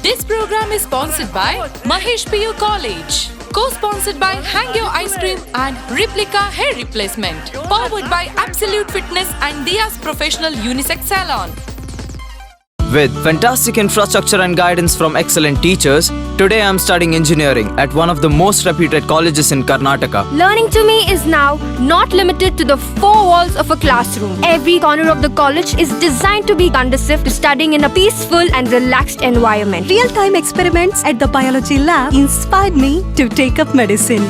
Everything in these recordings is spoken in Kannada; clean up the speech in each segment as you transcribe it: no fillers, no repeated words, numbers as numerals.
This program is sponsored by Mahesh PU College. Co-sponsored by Hangyo Ice Cream and Replica Hair Replacement. Powered by Absolute Fitness and Dia's Professional Unisex Salon. With fantastic infrastructure and guidance from excellent teachers, today I am studying engineering at one of the most reputed colleges in Karnataka. Learning to me is now not limited to the four walls of a classroom. Every corner of the college is designed to be conducive to studying in a peaceful and relaxed environment. Real-time experiments at the biology lab inspired me to take up medicine.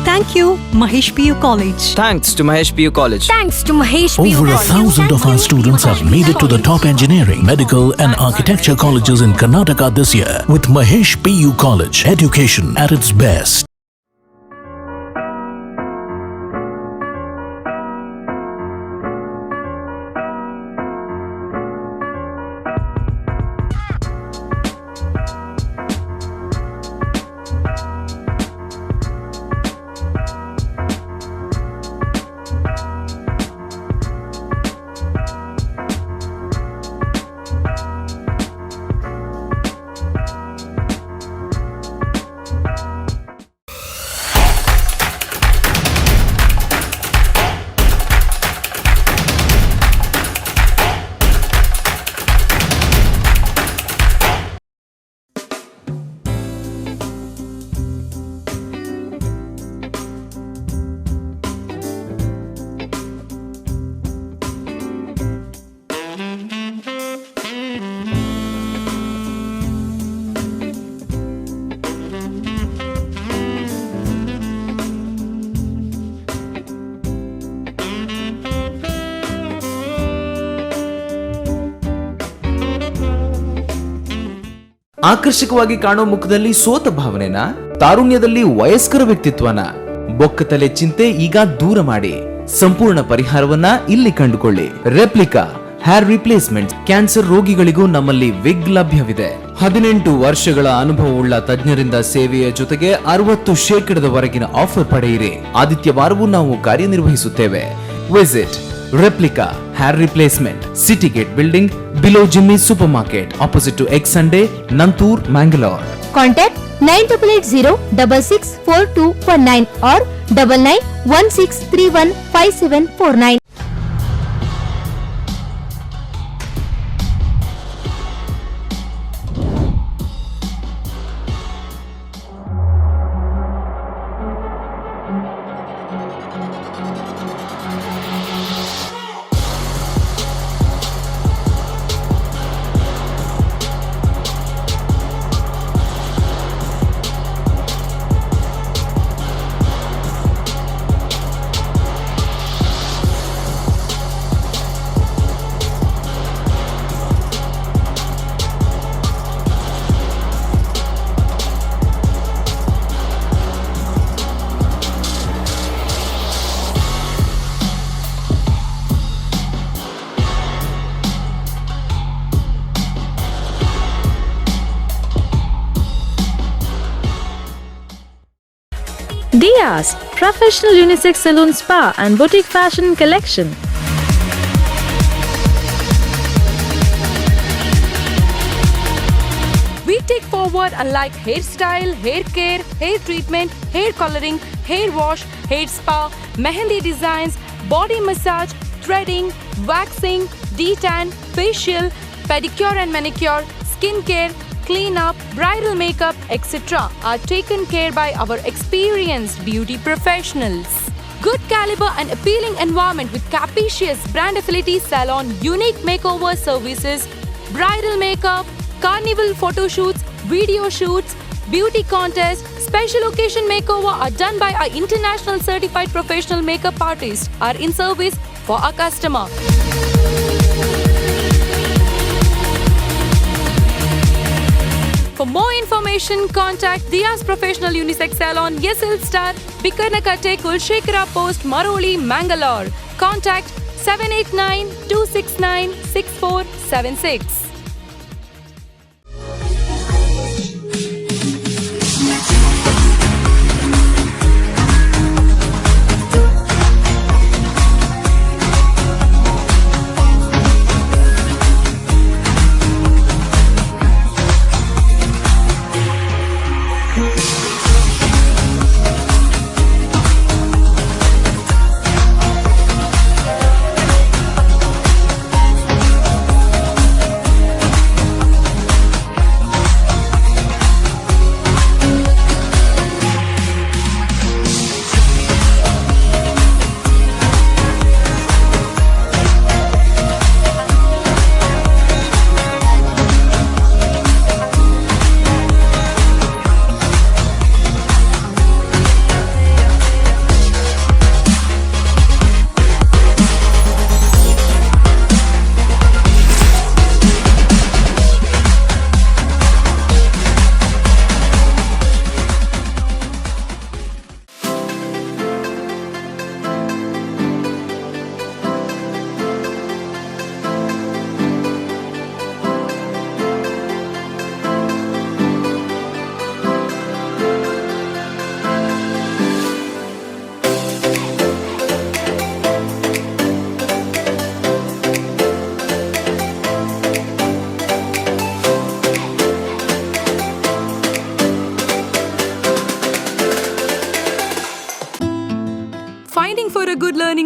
Thank you, Mahesh PU College. Thanks to Mahesh PU College. Thanks to Mahesh PU Over College. 1,000 of our students have made it to the top engineering, medical and architecture colleges in Karnataka this year with Mahesh PU College. Education at its best. ಆಕರ್ಷಕವಾಗಿ ಕಾಣೋ ಮುಖದಲ್ಲಿ ಸೋತ ಭಾವನೆನ, ತಾರುಣ್ಯದಲ್ಲಿ ವಯಸ್ಕರ ವ್ಯಕ್ತಿತ್ವನ, ಬೊಕ್ಕತಲೆ ಚಿಂತೆ ಈಗ ದೂರ ಮಾಡಿ ಸಂಪೂರ್ಣ ಪರಿಹಾರವನ್ನ ಇಲ್ಲಿ ಕಂಡುಕೊಳ್ಳಿ. Replica hair replacement. ಕ್ಯಾನ್ಸರ್ ರೋಗಿಗಳಿಗೂ ನಮ್ಮಲ್ಲಿ ವಿಗ್ ಲಭ್ಯವಿದೆ. 18 ವರ್ಷಗಳ ಅನುಭವವುಳ್ಳ ತಜ್ಞರಿಂದ ಸೇವೆಯ ಜೊತೆಗೆ 60% ಆಫರ್ ಪಡೆಯಿರಿ. ಆದಿತ್ಯವಾರವೂ ನಾವು ಕಾರ್ಯನಿರ್ವಹಿಸುತ್ತೇವೆ. Visit Replica Hair Replacement, City Gate Building, below Jimmy Supermarket, opposite to Egg Sunday, Nantur, Mangalore. Contact 9880664219 or 9916315749. Dia's Professional Unisex Salon Spa and Boutique Fashion Collection. We take forward unlike hairstyle, hair care, hair treatment, hair coloring, hair wash, hair spa, mehendi designs, body massage, threading, waxing, detan, facial, pedicure and manicure, skin care, cleanup, bridal makeup, etc. are taken care by our experienced beauty professionals. Good caliber and appealing environment with capacious brand affinity salon, unique makeover services, bridal makeup, carnival photo shoots, video shoots, beauty contests, special occasion makeover are done by our international certified professional makeup artists are in service for our customer. For more information, contact Dia's Professional Unisex Salon, SL Star, Bikarnakate, Kulshekara Post, Maroli, Mangalore. Contact 789-269-6476.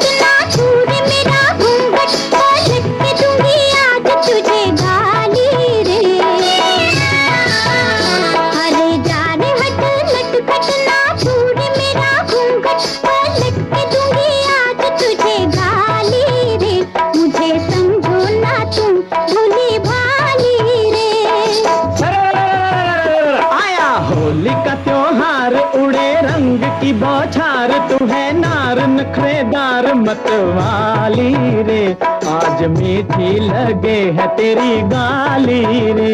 इतना दूर मेरा घूंघट पलट के दूंगी आज तुझे गाली रे। मत वाली रे, आज मीठी लगे है तेरी गाली रे।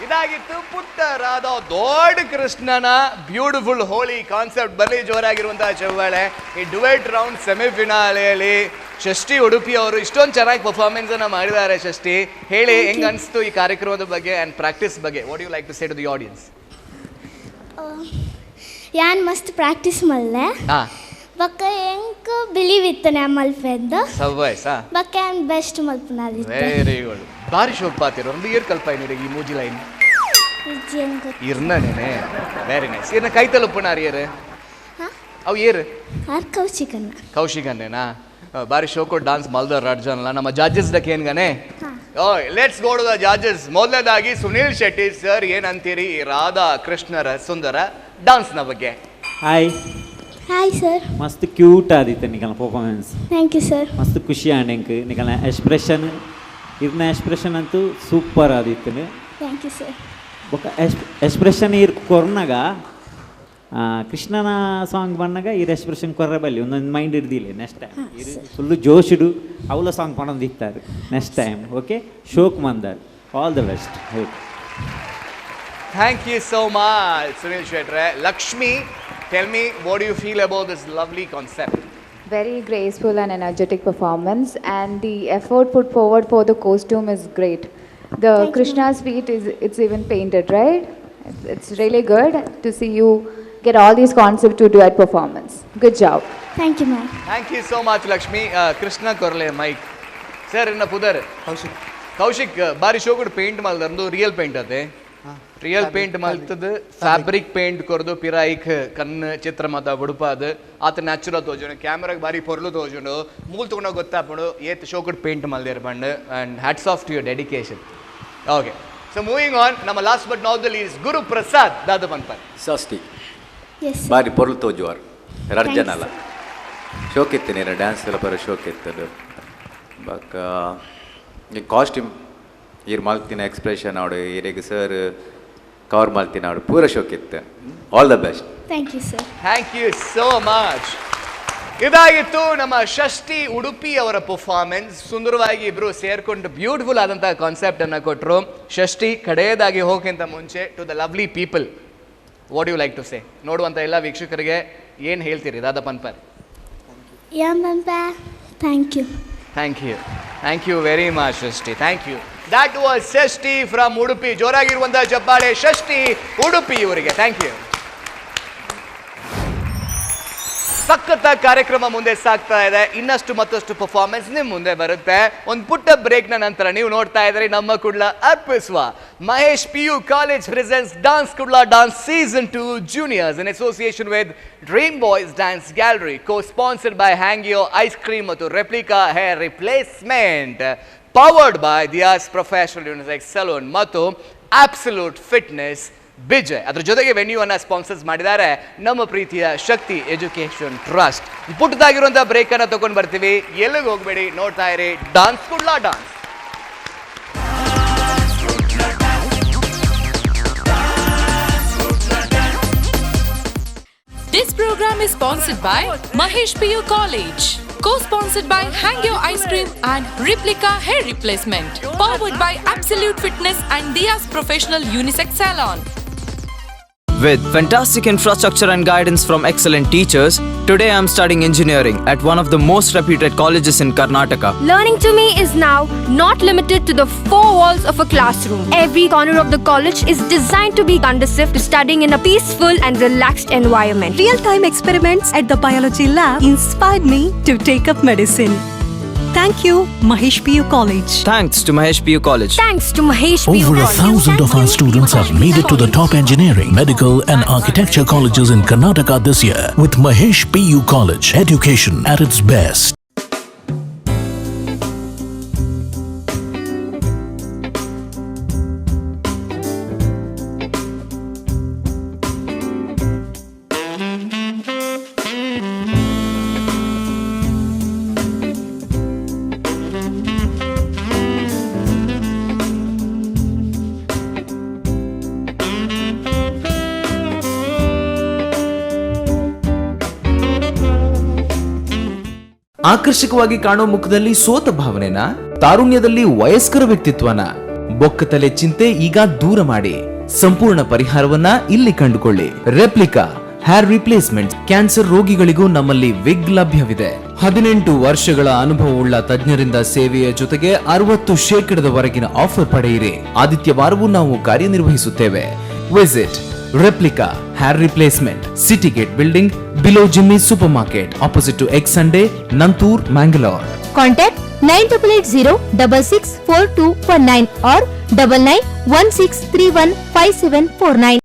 ಇದಾಗಿತ್ತು ಪುಟ್ಟರಾದ ದೊಡ್ಡ ಕೃಷ್ಣನ ಬ್ಯೂಟಿಫುಲ್ ಹೋಲಿ ಕಾನ್ಸೆಪ್ಟ್. ಬರಲಿ ಜೋರಾಗಿರುವಂತಹ ಚವ್ವಾಳೆ. ಈ ಡುವೆಟ್ ರೌಂಡ್ ಸೆಮಿಫಿನಾಲೆಯಲ್ಲಿ ಷಷ್ಠಿ ಉಡುಪಿ ಅವರು ಇಷ್ಟೊಂದು ಚೆನ್ನಾಗಿ ಪರ್ಫಾರ್ಮೆನ್ಸ್ ಅನ್ನ ಮಾಡಿದ್ದಾರೆ. ಷಷ್ಠಿ, ಹೇಳಿ ಹೆಂಗ್ ಅನಿಸ್ತು ಈ ಕಾರ್ಯಕ್ರಮದ ಬಗ್ಗೆ ಅಂಡ್ ಪ್ರಾಕ್ಟೀಸ್ ಬಗ್ಗೆ? What you like to say to the audience? ಯಾನ್ ಮಸ್ತ್ ಪ್ರಾಕ್ಟೀಸ್ ಮಲ್ಲೆ ಬಕ್ಕ ಎಂಕ್ ಬಿಲೀವ್ ಇತ್ತು ನಾ ಮಲ್ಪೆಂದು ಸವ್ವಾಯ್ಸ ಬಕ್ಕ ಯಾನ್ ಬೆಸ್ಟ್ ಮಲ್ಪನಾದಿ. Very good. ಬಾರಿ ಶೋಕ್ ಪಾತಿರೋ ಒಂದು ಏರ್ ಕಲ್ಪಾಯಿನಿರಿ ಈ ಮೂಜಿ ಲೈನ್ ಇರ್ನೇನೆ. Very nice. ಏನ ಕೈ ತಲುಪುನಾರಿ ಏರು ಅವು ಏರು ಆರ್ ಕೌಶಿಕನ್ನ ಕೌಶಿಕನ್ನೇನಾ? ಬಾರಿ ಶೋಕೋ ಡಾನ್ಸ್ ಮಲ್ದರ್ ಅರ್ಜನಲ್ಲ. ನಮ್ಮ ಜಾಜಸ್ ಡಕ್ಕೆ ಏನ್ಗಾನೆ? ಲೆಟ್ಸ್ ಗೋ ಟು ದ ಜಾಜಸ್. ಮೊದಲನೇದಾಗಿ ಸುನೀಲ್ ಶೆಟ್ಟಿ ಸರ್, ಏನಂತೀರಿ ಈ ರಾಧಾ ಕೃಷ್ಣರ ಸುಂದರ ಡಾನ್ಸ್ನ ಬಗ್ಗೆ? Hi hi sir. ಮಸ್ತ್ ಕ್ಯೂಟ್ ಆದಿತ್ತು ನಿಕಲ್ನ ಪರ್ಫಾರ್ಮೆನ್ಸ್. Thank you sir. ಮಸ್ತ್ ಖುಷಿ ಆಂಡೆಂಕ್ ನಿಕಲ್ನ ಎಕ್ಸ್ಪ್ರೆಷನ್ ಇರ್ನ ಎಕ್ಸ್ಪ್ರೆಷನ್ ಅಂತೂ ಸೂಪರ್ ಆದಿತ್ತು. Thank you sir. ಬೊಕ್ಕ ಎಕ್ಸ್ಪ್ರೆಷನ್ ಇರ್ ಕೊರ್ನಾಗ ಕೃಷ್ಣನ ಸಾಂಗ್ ಬಂದಾಗ ಈ ಎಕ್ಸ್ಪ್ರೆಷನ್ ಕೊರ್ರೆ ಬಲ್ಲಿ ಒಂದೊಂದು ಮೈಂಡ್ ಇರ್ದಿಲ್ಲ. ನೆಕ್ಸ್ಟ್ ಟೈಮ್ ಇದು ಫುಲ್ಲು ಜೋಶುಡು ಅವಳ ಸಾಂಗ್ ಪಣೊಂದು ಇತ್ತಾರೆ ನೆಕ್ಸ್ಟ್ ಟೈಮ್. ಓಕೆ, ಶೋಕ್ ಮಂದರ್, all the best. Thank you so much Sunil ಶೆಟ್ರೆ. Lakshmi, tell me, what do you feel about this lovely concept? Very graceful and energetic performance, and the effort put forward for the costume is great. The Krishna's feet it's even painted, right? It's really good to see you get all these concepts to duet performance. Good job. Thank you ma'am. Thank you so much Lakshmi. Krishna korle mic. Sir inna pudar Kaushik bari shogudu paint maldandu real paint ate. Real paint ಮಲ್ತದ ಫ್ಯಾಬ್ರಿಕ್ ಪೇಂಟ್ ಕೊರ್ದು ಪಿರಾಯಿಕ್ ಕಣ್ಣು ಚಿತ್ರ ಮತ ಬುಡುಪಾದ ಆತ ನ್ಯಾಚುರಲ್ ತೋಜುಂಡು ಕ್ಯಾಮ್ರಾಗ ಬಾರಿ ಪೊರ್ಲು ತೋಜುಂಡು ಮೂಲ್ ತಗೊಂಡೋಗಿ ಗೊತ್ತಾಪಡು ಏತ್ ಶೋಕಡ್ ಪೇಂಟ್ ಮಲ್ದೇರ್ ಬಂಡು and hats off to your dedication. Okay, so moving on. ನಮ್ಮ last but not the least Guru Prasad ದಾದ ಪನ್ಪನ್ ಷಷ್ಠಿ ಬಾರಿ ಪೊರ್ಲು ತೋಜುವಾರು ರರ್ಜನಲ್ಲ ಶೋಕಿತ್ತು ನೀರು ಡ್ಯಾನ್ಸ್ ಎಲ್ಲ ಬರೋ ಶೋಕಿತ್ತು. ಬಕ್ಕ ಈ ಕಾಸ್ಟ್ಯೂಮ್ ಈರು ಮಲ್ತಿನ ಎಕ್ಸ್ಪ್ರೆಷನ್ ಆಡು ಈರಿಗೆ ಸರ್ ಕವರ್ ಮಾಡ್ತೀನಿ ಆಡು ಪೂರ ಶೋಕಿತ್ತು. All the best. Thank you sir. Thank you so much. ಇದಾಗಿತ್ತು ನಮ್ಮ ಷಷ್ಠಿ ಉಡುಪಿ ಅವರ ಪರ್ಫಾರ್ಮೆನ್ಸ್. ಸುಂದರವಾಗಿ ಇಬ್ರು ಸೇರ್ಕೊಂಡು ಬ್ಯೂಟಿಫುಲ್ ಆದಂತಹ ಕಾನ್ಸೆಪ್ಟ್ ಅನ್ನ ಕೊಟ್ಟರು. ಷಷ್ಠಿ, ಕಡೆಯದಾಗಿ ಹೋಗೋಕ್ಕಿಂತ ಮುಂಚೆ to the lovely people, what you like to say? ನೋಡುವಂಥ ಎಲ್ಲ ವೀಕ್ಷಕರಿಗೆ ಏನು ಹೇಳ್ತೀರಿ ದಾದಾ ಪನ್ಪರ್? Thank you. Thank you. Thank you very much Shashti. Thank you. That was Shashti from Udupi. ಜೋರಾಗಿರುವಂತಹ ಜಬ್ಬಾಳೆ ಷಷ್ಠಿ ಉಡುಪಿ ಇವರಿಗೆ. Thank you. ಸಖತ್ತ ಕಾರ್ಯಕ್ರಮ ಮುಂದೆ ಸಾಗ್ತಾ ಇದೆ. ಇನ್ನಷ್ಟು ಮತ್ತಷ್ಟು ಪರ್ಫಾರ್ಮೆನ್ಸ್ ನಿಮ್ ಮುಂದೆ ಬರುತ್ತೆ. ಒಂದು ಪುಟ್ಟ ಬ್ರೇಕ್ ನ ನಂತರ ನೀವು ನೋಡ್ತಾ ಇದ್ರಿ ನಮ್ಮ ಕುಡ್ಲ ಅರ್ಪಿಸುವ Mahesh PU college presents dance Kudla dance season 2 juniors in association with dream boys dance gallery, co sponsored by Hangyo ice cream ಮತ್ತು replica hair replacement, powered by Dia's professional unisex salon ಮತ್ತು ಅಬ್ಸಲ್ಯೂಟ್ ಫಿಟ್ನೆಸ್ ವಿಜಯ್. ಅದ್ರ ಜೊತೆಗೆ ವೆನ್ಯೂ ಅನ್ನ ಸ್ಪಾನ್ಸರ್ಸ್ ಮಾಡಿದ್ದಾರೆ ನಮ್ಮ ಪ್ರೀತಿಯ ಶಕ್ತಿ ಎಜುಕೇಶನ್ ಟ್ರಸ್ಟ್. ಪುಟ್ಟದಾಗಿರುವಂತಹ ಬ್ರೇಕ್ ಅನ್ನ ತಗೊಂಡು ಬರ್ತೀವಿ. ಎಲ್ಲಿಗೆ ಹೋಗ್ಬೇಡಿ, ನೋಡ್ತಾ ಇರಿ dance Kudla dance. This program is sponsored by Mahesh PU College, co-sponsored by Hangyo Ice Cream and Replica Hair Replacement, powered by Absolute Fitness and Diya's Professional Unisex Salon. With fantastic infrastructure and guidance from excellent teachers, today I am studying engineering at one of the most reputed colleges in Karnataka. Learning to me is now not limited to the four walls of a classroom. Every corner of the college is designed to be conducive to studying in a peaceful and relaxed environment. Real-time experiments at the biology lab inspired me to take up medicine. Thank you, Mahesh PU College. Thanks to Mahesh PU College. Thanks to Mahesh PU Over College. 1,000 of our students have made it to the top engineering, medical and architecture colleges in Karnataka this year with Mahesh PU College. Education at its best. ಆಕರ್ಷಕವಾಗಿ ಕಾಣೋ ಮುಖದಲ್ಲಿ ಸೋತ ಭಾವನೆನ, ತಾರುಣ್ಯದಲ್ಲಿ ವಯಸ್ಕರ ವ್ಯಕ್ತಿತ್ವನ, ಬೊಕ್ಕತಲೆ ಚಿಂತೆ ಈಗ ದೂರ ಮಾಡಿ ಸಂಪೂರ್ಣ ಪರಿಹಾರವನ್ನ ಇಲ್ಲಿ ಕಂಡುಕೊಳ್ಳಿ. Replica hair replacement. ಕ್ಯಾನ್ಸರ್ ರೋಗಿಗಳಿಗೂ ನಮ್ಮಲ್ಲಿ ವಿಗ್ ಲಭ್ಯವಿದೆ. 18 ವರ್ಷಗಳ ಅನುಭವವುಳ್ಳ ತಜ್ಞರಿಂದ ಸೇವೆಯ ಜೊತೆಗೆ 60% ಆಫರ್ ಪಡೆಯಿರಿ. ಆದಿತ್ಯವಾರವೂ ನಾವು ಕಾರ್ಯನಿರ್ವಹಿಸುತ್ತೇವೆ. Visit Replica Hair Replacement, City Gate Building, below Jimmy Supermarket, opposite to Egg Sunday, Nantur, Mangalore. Contact 9880664219 or 9916315749.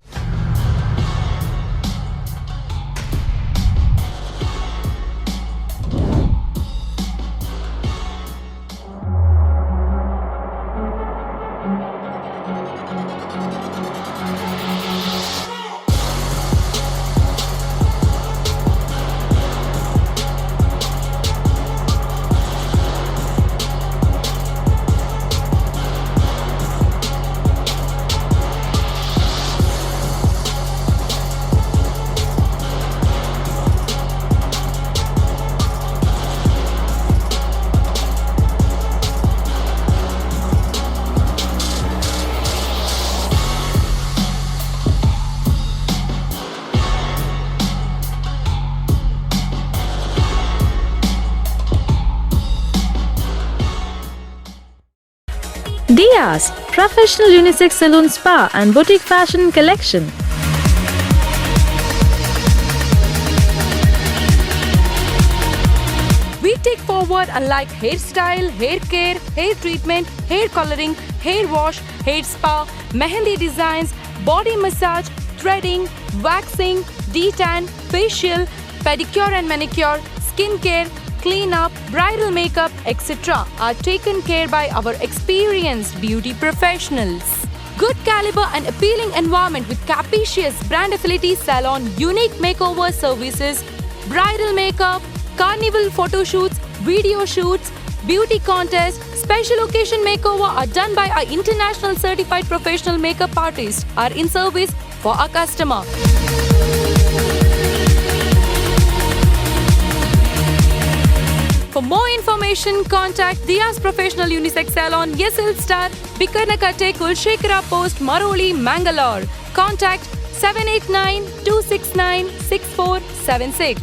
Diya's Professional Unisex Salon Spa and Boutique Fashion Collection. We take forward unlike hairstyle, hair care, hair treatment, hair coloring, hair wash, hair spa, mehendi designs, body massage, threading, waxing, detan, facial, pedicure and manicure, skin care, clean up, bridal makeup, etc. are taken care by our experienced beauty professionals. Good caliber and appealing environment with capacious brand affiliate salon, unique makeover services, bridal makeup, carnival photo shoots, video shoots, beauty contests, special occasion makeover are done by our international certified professional makeup artists are in service for our customer. For more information, contact Diya's Professional Unisex Salon, SL Star, Bikarnakate, Kulshekara Post, Maroli, Mangalore. Contact 789-269-6476.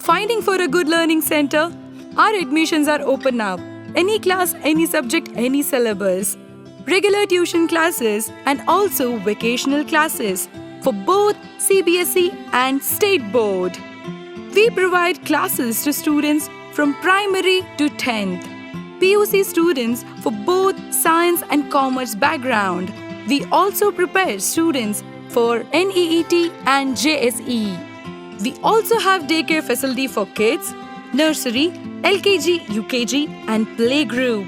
Finding for a good learning center? Our admissions are open now. any class, any subject, any syllabus. Regular tuition classes and also vocational classes for both CBSE and State Board. We provide classes to students from primary to 10th. PUC students for both science and commerce background. We also prepare students for NEET and JSE. We also have daycare facility for kids, nursery, LKG, UKG and playgroup.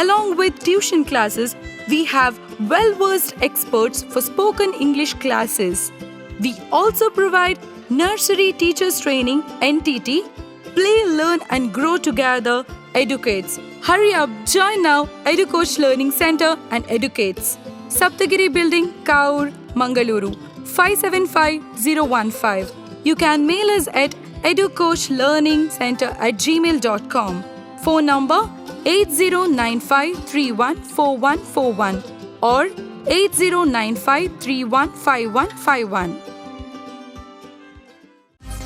Along with tuition classes, we have well-versed experts for spoken English classes. We also provide nursery teachers training, NTT, Play, Learn and Grow Together, Educates. Hurry up, join now, EduCoach Learning Center and Educates. Saptagiri Building, Kaur, Mangaluru, 575015. You can mail us at educoachlearningcenter@gmail.com. Phone number 8095314141 or 8095315151.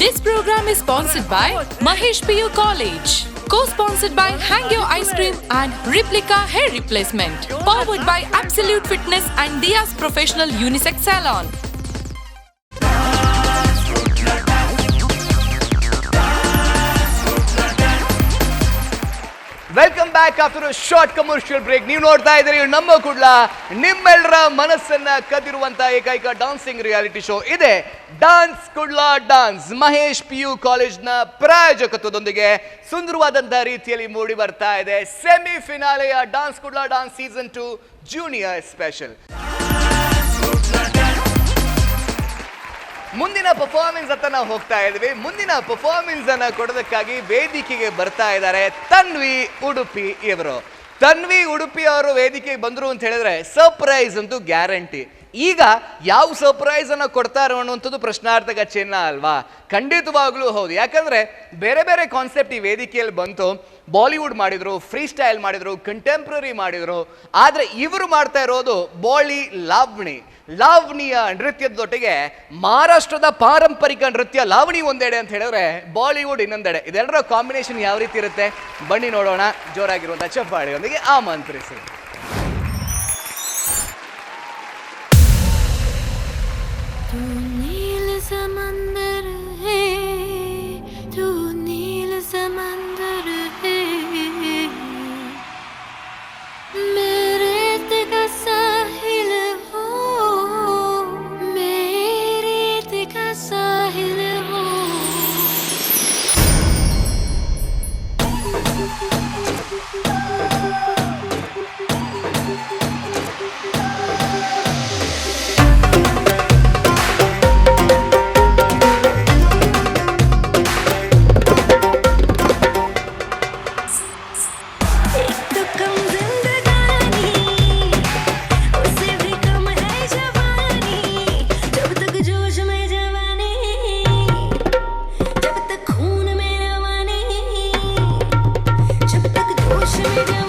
This program is sponsored by Mahesh PU College. Co-sponsored by Hangyo Ice Cream and Replica Hair Replacement. Powered by Absolute Fitness and Dia's Professional Unisex Salon. Welcome back after short commercial break. ನೀವು ನೋಡ್ತಾ ಇದ್ದೀರಿ ನಮ್ಮ ಕುಡ್ಲ ನಿಮ್ಮೆಲ್ಲರ ಮನಸ್ಸನ್ನ ಕದಿರುವಂತ ಏಕೈಕ ಡಾನ್ಸಿಂಗ್ ರಿಯಾಲಿಟಿ ಶೋ ಇದೆ dance Kudla dance. Mahesh PU ಕಾಲೇಜ್ನ ಪ್ರಾಯೋಜಕತ್ವದೊಂದಿಗೆ ಸುಂದರವಾದಂತಹ ರೀತಿಯಲ್ಲಿ ಮೂಡಿ ಬರ್ತಾ ಇದೆ ಸೆಮಿ ಫಿನಾಲೆಯ dance Kudla dance season 2 junior special. ಮುಂದಿನ ಪರ್ಫಾರ್ಮೆನ್ಸ್ ಅಂತ ನಾವು ಹೋಗ್ತಾ ಇದ್ವಿ. ಮುಂದಿನ ಪರ್ಫಾರ್ಮೆನ್ಸ್ ಅನ್ನ ಕೊಡೋದಕ್ಕಾಗಿ ವೇದಿಕೆಗೆ ಬರ್ತಾ ಇದ್ದಾರೆ ತನ್ವಿ ಉಡುಪಿ ಇವರು. ತನ್ವಿ ಉಡುಪಿ ಅವರು ವೇದಿಕೆಗೆ ಬಂದರು ಅಂತ ಹೇಳಿದ್ರೆ ಸರ್ಪ್ರೈಸ್ ಅಂತೂ ಗ್ಯಾರಂಟಿ. ಈಗ ಯಾವ ಸರ್ಪ್ರೈಸ್ ಅನ್ನ ಕೊಡ್ತಾರೋ ಅನ್ನುವಂಥದ್ದು ಪ್ರಶ್ನಾರ್ಥಕ ಚಿಹ್ನ ಅಲ್ವಾ? ಖಂಡಿತವಾಗ್ಲೂ ಹೌದು. ಯಾಕಂದ್ರೆ ಬೇರೆ ಬೇರೆ ಕಾನ್ಸೆಪ್ಟ್ ಈ ವೇದಿಕೆಯಲ್ಲಿ ಬಂತು. ಬಾಲಿವುಡ್ ಮಾಡಿದ್ರು, ಫ್ರೀ ಸ್ಟೈಲ್ ಮಾಡಿದ್ರು, ಕಂಟೆಂಪ್ರರಿ ಮಾಡಿದ್ರು. ಆದ್ರೆ ಇವರು ಮಾಡ್ತಾ ಇರೋದು ಲಾವಣಿಯ ನೃತ್ಯದೊಟ್ಟಿಗೆ ಮಹಾರಾಷ್ಟ್ರದ ಪಾರಂಪರಿಕ ನೃತ್ಯ ಲಾವಣಿ ಒಂದೆಡೆ ಅಂತ ಹೇಳಿದ್ರೆ ಬಾಲಿವುಡ್ ಇನ್ನೊಂದೆಡೆ. ಇದೆಲ್ಲರ ಕಾಂಬಿನೇಷನ್ ಯಾವ ರೀತಿ ಇರುತ್ತೆ ಬನ್ನಿ ನೋಡೋಣ. ಜೋರಾಗಿರುವಂತಹ ಚಪ್ಪಾಳೆಯೊಂದಿಗೆ ಆಮಂತ್ರಿಸಿ. Should we do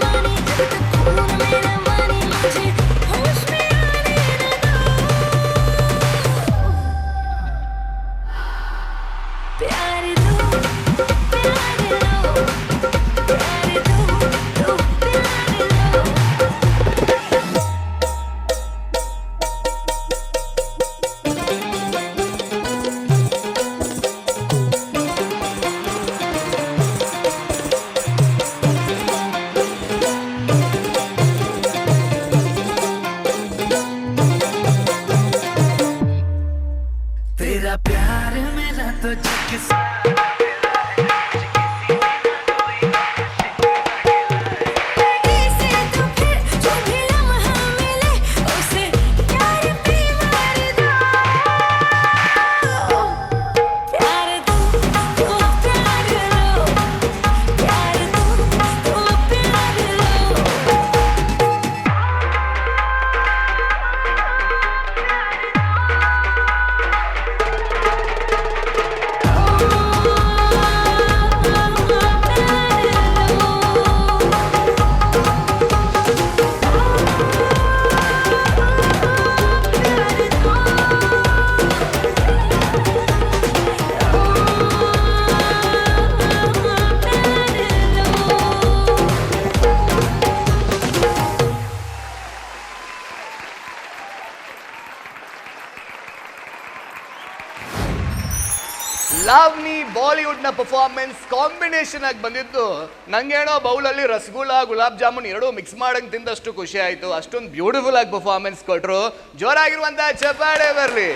ಲಾವ್ನಿ ಬಾಲಿವುಡ್ ನ ಪರ್ಫಾರ್ಮೆನ್ಸ್ ಕಾಂಬಿನೇಷನ್ ಆಗಿ ಬಂದಿದ್ದು ನಂಗೇನೋ ಬೌಲಲ್ಲಿ ರಸಗುಲ್ಲಾ ಗುಲಾಬ್ ಜಾಮೂನ್ ಎರಡೂ ಮಿಕ್ಸ್ ಮಾಡಂಗ್ ತಿಂದಷ್ಟು ಖುಷಿ ಆಯ್ತು. ಅಷ್ಟೊಂದು ಬ್ಯೂಟಿಫುಲ್ ಆಗಿ ಪರ್ಫಾರ್ಮೆನ್ಸ್ ಕೊಟ್ರು. ಜೋರಾಗಿರುವಂತಹ ಚಪ್ಪಾಳೆ ಬರ್ಲಿ.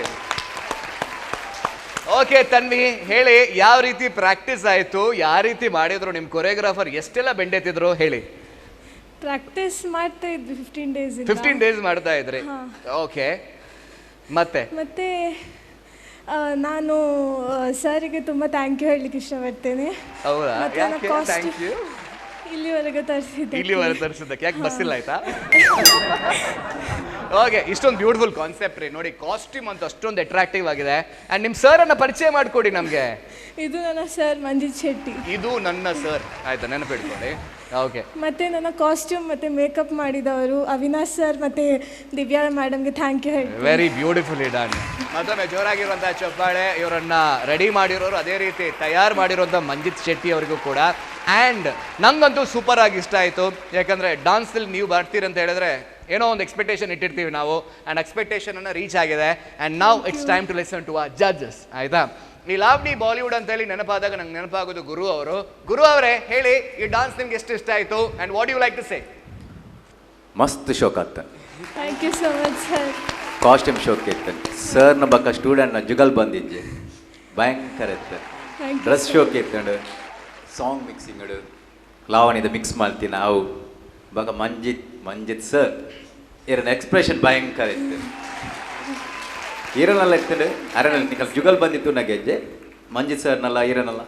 ಓಕೆ ತನ್ವಿ, ಹೇಳಿ ಯಾವ ರೀತಿ ಪ್ರಾಕ್ಟೀಸ್ ಆಯ್ತು, ಯಾವ ರೀತಿ ಮಾಡಿದ್ರು, ನಿಮ್ ಕೊರಿಯೋಗ್ರಾಫರ್ ಎಷ್ಟೆಲ್ಲ ಬೆಂಡೆತ್ತಿದ್ರು ಹೇಳಿ. ಪ್ರಾಕ್ಟೀಸ್ ಮಾಡ್ತಾ ಇದ್ವಿ 15 ಡೇಸ್ ಮಾಡ್ತಾ ಇದ್ರಿ. ಓಕೆ, ಮತ್ತೆ ನಾನು ಸರಿಗೆ ತುಂಬ ಥ್ಯಾಂಕ್ ಯು ಹೇಳಲಿಕ್ಕೆ ಇಷ್ಟಪಡ್ತೇನೆ. ಹೌದಾ? Thank you. ಇಲ್ಲಿವರೆಗೆ ತರಿಸಿದ್ದಕ್ಕೆ ಯಾಕೆ ಬಸ್ ಇಲ್ಲ ಆಯ್ತಾ? ಓಕೆ, ಇಷ್ಟೊಂದು ಬ್ಯೂಟಿಫುಲ್ ಕಾನ್ಸೆಪ್ಟ್ ರೀ. ನೋಡಿ, ಕಾಸ್ಟ್ಯೂಮ್ ಅಂತ ಅಷ್ಟೊಂದು ಅಟ್ರಾಕ್ಟಿವ್ ಆಗಿದೆ. ಅಂಡ್ ನಿಮ್ ಸರ್ ಅನ್ನ ಪರಿಚಯ ಮಾಡ್ಕೊಡಿ ನಮ್ಗೆ. ಇದು ನನ್ನ ಸರ್ ಮಂಜಿತ್ ಶೆಟ್ಟಿ. ಇದು ನನ್ನ ಸರ್, ಆಯ್ತಾ, ನೆನಪಿಟ್ಕೊಳ್ಳಿ. ಓಕೆ, ಮತ್ತೆ ನನ್ನ ಕಾಸ್ಟ್ಯೂಮ್ ಮತ್ತೆ ಮೇಕಪ್ ಮಾಡಿದವರು ಅವಿನಾಶ್ ಸರ್ ಮತ್ತೆ ದಿವ್ಯಾ ಮೇಡಮ್ಗೆ ಥ್ಯಾಂಕ್ ಯು ಹೇಳಿ. Very beautiful done. ಮತ್ತೊಮ್ಮೆ ಜೋರಾಗಿರುವಂತಹ ಚಪ್ಪಾಳೆ. ಇವರನ್ನ ರೆಡಿ ಮಾಡಿರೋರು, ಅದೇ ರೀತಿ ತಯಾರು ಮಾಡಿರುವಂಥ ಮಂಜಿತ್ ಶೆಟ್ಟಿ ಅವರಿಗೂ ಕೂಡ. ಆ್ಯಂಡ್ ನಂಗಂತೂ ಸೂಪರ್ ಆಗಿ ಇಷ್ಟ ಆಯಿತು. ಯಾಕಂದರೆ ಡಾನ್ಸಲ್ಲಿ ನೀವು ಬರ್ತೀರಂತ ಹೇಳಿದ್ರೆ ಏನೋ ಒಂದು ಎಕ್ಸ್ಪೆಕ್ಟೇಷನ್ ಇಟ್ಟಿರ್ತೀವಿ ನಾವು. ಆ್ಯಂಡ್ ಎಕ್ಸ್ಪೆಕ್ಟೇಷನನ್ನು ರೀಚ್ ಆಗಿದೆ. And now it's time to listen to our judges. ಆಯಿತಾ? ಈ ಲಾವ್ನಿ ಬಾಲಿವುಡ್ ಅಂತ ಹೇಳಿ ನೆನಪಾದಾಗ ನಂಗೆ ನೆನಪಾಗೋದು ಗುರು ಅವರು. ಗುರು ಅವರೇ, ಹೇಳಿ ಈ ಡಾನ್ಸ್ ನಿಮ್ಗೆ ಎಷ್ಟು ಇಷ್ಟ ಆಯಿತು and what you like to say? ಮಸ್ತ್ ಶೋಕ್ ಆತ. Thank you so much sir. Costume ಶೋಕ್ ಇತ್ತು ಸರ್ನ ಬಕ್ಕ ಸ್ಟೂಡೆಂಟ್ನ ಜುಗಲ್ ಬಂದಿದ್ದೆ ಭಯಂಕರ ಇತ್ತು. ಡ್ರೆಸ್ ಶೋಕ್ ಇತ್ತು, ಸಾಂಗ್ ಮಿಕ್ಸಿಂಗ್ ಲಾವಣಿದ ಮಿಕ್ಸ್ ಮಾಡ್ತೀನಿ ಅವು ಬಕ ಮಂಜಿತ್ ಸರ್ ಇರನ ಎಕ್ಸ್ಪ್ರೆಷನ್ ಭಯಂಕರ ಇತ್ತು. ಈರನೆಲ್ಲ ಇರ್ತದೆ ಅರೆನಲ್ಲಿ ನಿಕಲ್ ಜುಗಲ್ ಬಂದಿತ್ತು ನಾ ಗೆಜ್ಜೆ ಮಂಜಿತ್ ಸರ್ನೆಲ್ಲ ಈರನೆಲ್ಲ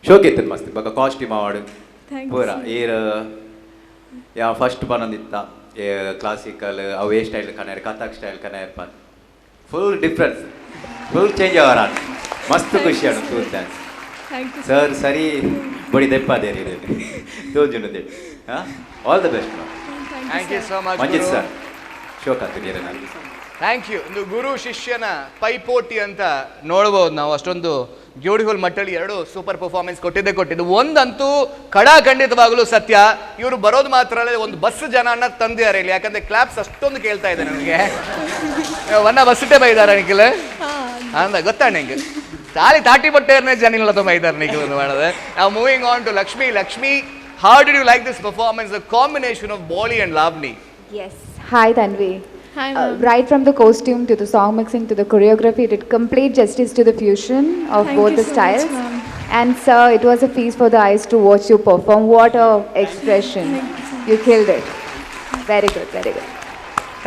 ಶೋಕ್ ಇತ್ತು ಮಸ್ತ್ ಬಕ ಕಾಸ್ಟ್ಯೂಮ್ ಆವಾಡು ಪೂರ ಈರ ಯಾವ ಫಸ್ಟ್ ಬಂದಿತ್ತ ಕ್ಲಾಸಿಕಲ್ ಅವೇ ಸ್ಟೈಲ್ ಕನಾಯರ್ ಕಥಕ್ ಸ್ಟೈಲ್ ಕನಾಯರ್ ಪನ್ ಫುಲ್ ಡಿಫ್ರೆನ್ಸ್ ಫುಲ್ ಚೇಂಜ್ ಅವರ ಮಸ್ತ್ ಖುಷಿ ಆಡು ತೂ ಡ್ಯಾನ್ಸ್ ಸರ್ ಸರಿ ಬಡಿ ದೆಪ್ಪ ಅದೇ ರೀ ತೋಜುನದೆ all the best. Thank you so much Manjith sir. ಶೋಕ್ ಆಗ್ತಿದ್ದೀರ ನನಗೆ. Thank you. ಒಂದು ಗುರು ಶಿಷ್ಯನ ಪೈಪೋಟಿ ಅಂತ ನೋಡ್ಬೋದು ನಾವು. ಅಷ್ಟೊಂದು ಬ್ಯೂಟಿಫುಲ್ ಮಟ್ಟಲ್ಲಿ ಎರಡು ಸೂಪರ್ ಪರ್ಫಾರ್ಮೆನ್ಸ್ ಕೊಟ್ಟಿದ್ದು. ಒಂದಂತೂ ಖಂಡಿತವಾಗಲೂ ಸತ್ಯ, ಇವರು ಬರೋದು ಮಾತ್ರ ಅಲ್ಲ, ಒಂದು ಬಸ್ ಜನನ ತಂದಿದ್ದಾರೆ ಇಲ್ಲಿ. ಯಾಕಂದ್ರೆ ಕ್ಲಾಪ್ಸ್ ಅಷ್ಟೊಂದು ಕೇಳ್ತಾ ಇದೆ ನನಗೆ. ಒನ್ನ ಬಸ್ಸೇ ಬೈದಾರ ನಿಖಿಲ್ ಅಂದ ಗೊತ್ತಾ ನಿಂಗೆ? ತಾಳಿ ತಾಟಿ ಬಟ್ಟೆಯನ್ನೇ ಜನ ಇಲ್ಲ ತುಂಬ ಇದ್ದಾರೆ ನಿಖಿಲ್ ಮಾಡೋದು. ನಾವು moving on to Lakshmi. How did you like this performance, the combination of Bolly and Lavni? Yes. Hi Tanvi. Hi right from the costume to the song mixing to the choreography, it did complete justice to the fusion of both the styles. And sir, it was a feast for the eyes to watch you perform. What a expression. You killed it. Very good, very good.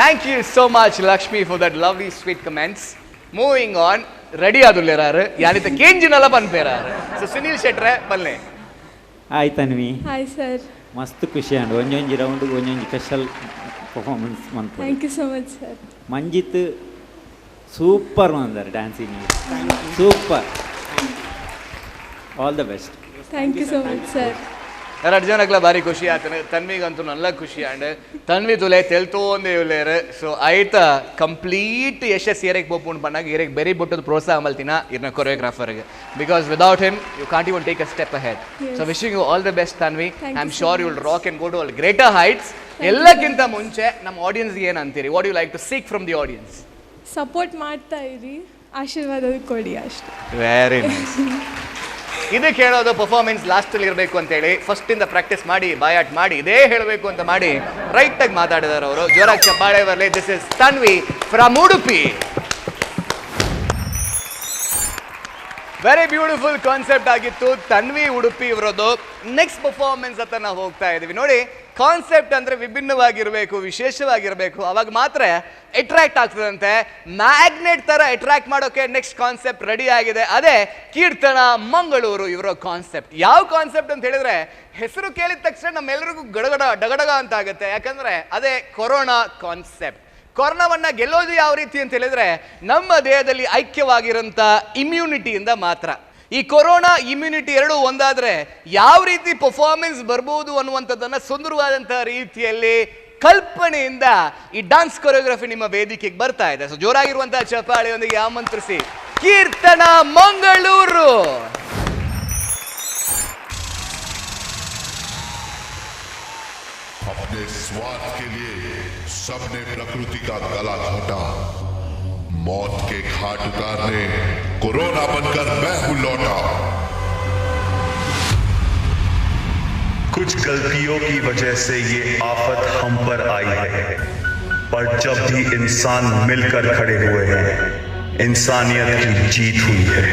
Thank you so much Lakshmi for that lovely sweet comments. Moving on, ready adulleraru yanita kenjinala banperaru. So Sunil Shettre balle. Hi Tanvi. Hi sir. ಮಸ್ತ್ ಖುಷಿ ಅಂಡ್ ಒಂಜೊಂಜಿ ರೌಂಡ್ ಒಂಜೊಂಜಿ ಸ್ಪೆಷಲ್ ಪರ್ಫಾರ್ಮೆನ್ಸ್ ಮಾಡ್ತಾರೆ. Thank you so much sir. Manjith super ಮಾಡ್ತಾರೆ dancing, super. All the best. Thank you so much sir. ಎರಡು ಜನಕ್ಲ ಭಾರಿ ಖುಷಿ ಆಯ್ತು. ತನ್ವಿಗಂತೂ ನಲ್ಲ ಖುಷಿ ಆಂಡ್ ತನ್ವಿ ತುಲೆ ತೆಲ್ತೋಂದು ಇವ್ಲೇರು. ಸೊ ಆಯ್ತ ಕಂಪ್ಲೀಟ್ ಯಶಸ್ಸು ಏರೆಗೆ ಪೋಪುಂಡು ಪನ್ನಾಗ ಏರೆಗೆ ಬೆರಿ ಬಿಟ್ಟದ ಪ್ರೋತ್ಸಾಹ ಮಲ್ತಿನ ಇರ್ನ ಕೊರಿಯೋಗ್ರಾಫರ್ಗೆ. Because without him you can't even take a step ahead. So wishing you all the best Tanvi. I am sure you will rock and go to all greater heights. ಎಲ್ಲಕ್ಕಿಂತ ಮುಂಚೆ ನಮ್ಮ ಆಡಿಯನ್ಸ್ಗೆ ಏನು ಅಂತೀರಿ? What you like to seek from the audience? Support ಮಾಡ್ತಾ ಇರಿ, ಆಶೀರ್ವಾದ ಕೊಡಿ ಅಷ್ಟೇ. Very nice. ಇದು ಕೇಳೋದು ಪರ್ಫಾರ್ಮೆನ್ಸ್ ಲಾಸ್ಟಲ್ಲಿ ಇರಬೇಕು ಅಂತೇಳಿ ಫಸ್ಟಿಂದ ಪ್ರಾಕ್ಟೀಸ್ ಮಾಡಿ ಬಾಯಾಟ್ ಮಾಡಿ ಇದೇ ಹೇಳಬೇಕು ಅಂತ ಮಾಡಿ ರೈಟಾಗಿ ಮಾತಾಡಿದಾರೆ ಅವರು. ಜೋರಾಗಿ ಚಪ್ಪಾಳೆ ಬರಲಿ. This is Tanvi from Udupi. Very beautiful concept ಆಗಿತ್ತು ತನ್ವಿ ಉಡುಪಿ ಇವರದ್ದು. ನೆಕ್ಸ್ಟ್ ಪರ್ಫಾರ್ಮೆನ್ಸ್ ಅಂತ ನಾವು ಹೋಗ್ತಾ ಇದೀವಿ. ನೋಡಿ, ಕಾನ್ಸೆಪ್ಟ್ ಅಂದರೆ ವಿಭಿನ್ನವಾಗಿರಬೇಕು, ವಿಶೇಷವಾಗಿರಬೇಕು, ಅವಾಗ ಮಾತ್ರ ಅಟ್ರಾಕ್ಟ್ ಆಗ್ತದಂತೆ. ಮ್ಯಾಗ್ನೆಟ್ ಥರ ಅಟ್ರಾಕ್ಟ್ ಮಾಡೋಕೆ ನೆಕ್ಸ್ಟ್ ಕಾನ್ಸೆಪ್ಟ್ ರೆಡಿ ಆಗಿದೆ. ಅದೇ ಕೀರ್ತನ ಮಂಗಳೂರು ಇವರ ಕಾನ್ಸೆಪ್ಟ್. ಯಾವ ಕಾನ್ಸೆಪ್ಟ್ ಅಂತ ಹೇಳಿದ್ರೆ ಹೆಸರು ಕೇಳಿದ ತಕ್ಷಣ ನಮ್ಮೆಲ್ಲರಿಗೂ ಡಗಡಗ ಅಂತ ಆಗುತ್ತೆ. ಯಾಕಂದರೆ ಅದೇ ಕೊರೋನಾ ಕಾನ್ಸೆಪ್ಟ್. ಕೊರೋನಾವನ್ನ ಗೆಲ್ಲೋದು ಯಾವ ರೀತಿ ಅಂತ ಹೇಳಿದ್ರೆ ನಮ್ಮ ದೇಹದಲ್ಲಿ ಐಕ್ಯವಾಗಿರೋಂಥ ಇಮ್ಯುನಿಟಿಯಿಂದ ಮಾತ್ರ. ಈ ಕೊರೋನಾ ಇಮ್ಯುನಿಟಿ ಎರಡೂ ಒಂದಾದ್ರೆ ಯಾವ ರೀತಿ ಪರ್ಫಾರ್ಮೆನ್ಸ್ ಬರ್ಬೋದು ಅನ್ನುವಂಥದ್ದನ್ನ ಸುಂದರವಾದಂತಹ ರೀತಿಯಲ್ಲಿ ಕಲ್ಪನೆಯಿಂದ ಈ ಡಾನ್ಸ್ ಕೊರಿಯೋಗ್ರಫಿ ನಿಮ್ಮ ವೇದಿಕೆಗೆ ಬರ್ತಾ ಇದೆ. ಸೊ ಜೋರಾಗಿರುವಂತಹ ಚಪ್ಪಾಳೆಯೊಂದಿಗೆ ಆಮಂತ್ರಿಸಿ ಕೀರ್ತನ ಮಂಗಳೂರು. अपने स्वार्थ के लिए सबने प्रकृति का गला घोटा, मौत के घाट उतारने कोरोना बनकर मैं हूं लौटा। कुछ गलतियों की वजह से ये आफत हम पर आई है, पर जब भी इंसान मिलकर खड़े हुए हैं, इंसानियत की जीत हुई है।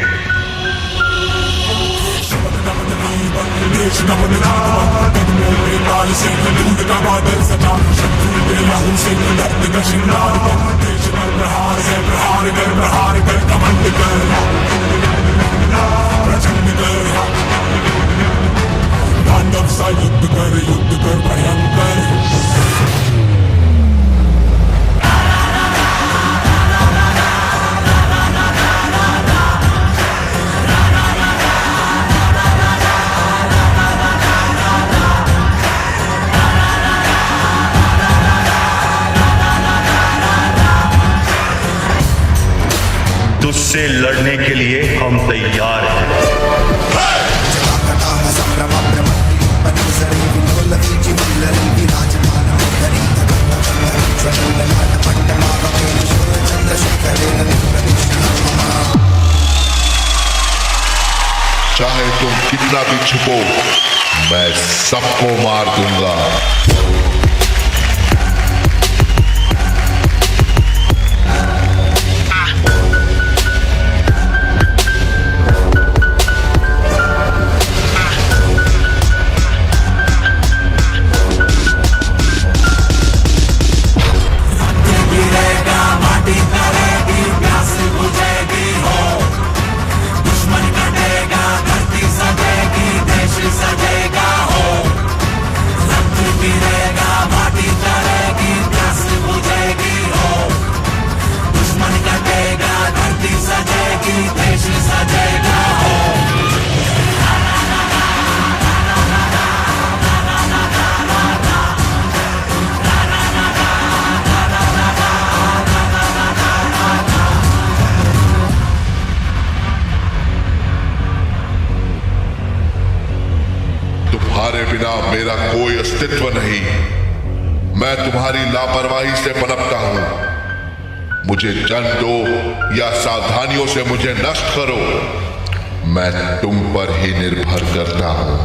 युद्ध कर भयंकर। तुझसे लड़ने के लिए हम तैयार हैं। चाहे तुम कितना भी छुपो, मैं सबको मार दूंगा। तुम्हारे बिना मेरा कोई अस्तित्व नहीं। मैं तुम्हारी लापरवाही से पनपता हूं। मुझे जन्म दो या सावधानियों से मुझे नष्ट करो, मैं तुम पर ही निर्भर करता हूं।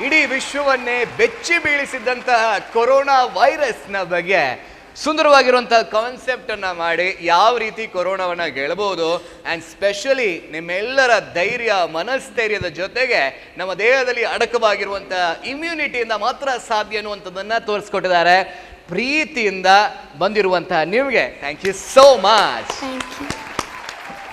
ಇಡೀ ವಿಶ್ವವನ್ನೇ ಬೆಚ್ಚಿ ಬೀಳಿಸಿದ್ದಂತಹ ಕೊರೋನಾ ವೈರಸ್ನ ಬಗ್ಗೆ ಸುಂದರವಾಗಿರುವಂತಹ ಕಾನ್ಸೆಪ್ಟ್ ಅನ್ನ ಮಾಡಿ ಯಾವ ರೀತಿ ಕೊರೋನಾವನ್ನ ಗೆಲ್ಲಬಹುದು ಅಂಡ್ ಸ್ಪೆಷಲಿ ನಿಮ್ಮೆಲ್ಲರ ಧೈರ್ಯ ಮನಸ್ಥೈರ್ಯದ ಜೊತೆಗೆ ನಮ್ಮ ದೇಹದಲ್ಲಿ ಅಡಕವಾಗಿರುವಂತಹ ಇಮ್ಯುನಿಟಿಯಿಂದ ಮಾತ್ರ ಸಾಧ್ಯ ಅನ್ನುವಂಥದ್ದನ್ನ ತೋರಿಸ್ಕೊಟ್ಟಿದ್ದಾರೆ. ಪ್ರೀತಿಯಿಂದ ಬಂದಿರುವಂತಹ ನಿಮಗೆ ಥ್ಯಾಂಕ್ ಯು ಸೋ ಮಚ್.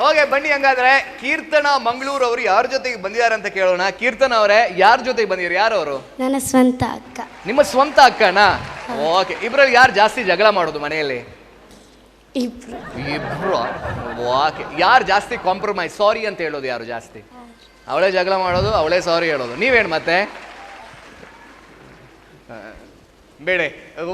ಹೋಗೆ ಬನ್ನಿ, ಹಂಗಾದ್ರೆ ಕೀರ್ತನಾ ಮಂಗಳೂರು ಅವರು ಯಾರ ಜೊತೆಗೆ ಬಂದಿದ್ದಾರೆ ಅಂತ ಕೇಳೋಣ. ಕೀರ್ತನಾ ಅವರೇ, ಯಾರ ಜೊತೆಗೆ ಬಂದಿರಿ? ಯಾರು ಅವರು? ನನ್ನ ಸ್ವಂತ ಅಕ್ಕ. ನಿಮ್ಮ ಸ್ವಂತ ಅಕ್ಕನಾ? ಓಕೆ. ಇಬ್ರಲ್ಲಿ ಯಾರು ಜಾಸ್ತಿ ಜಗಳ ಮಾಡೋದು ಮನೆಯಲ್ಲಿ? ಇಬ್ರು. ಓಕೆ. ಯಾರು ಜಾಸ್ತಿ ಕಾಂಪ್ರಮೈಸ್, ಸಾರಿ ಅಂತ ಹೇಳೋದು ಯಾರು ಜಾಸ್ತಿ? ಅವಳೇ ಜಗಳ ಮಾಡೋದು, ಅವಳೇ ಸಾರಿ ಹೇಳೋದು. ನೀವೇನು ಮತ್ತೆ? ಬೇಡ.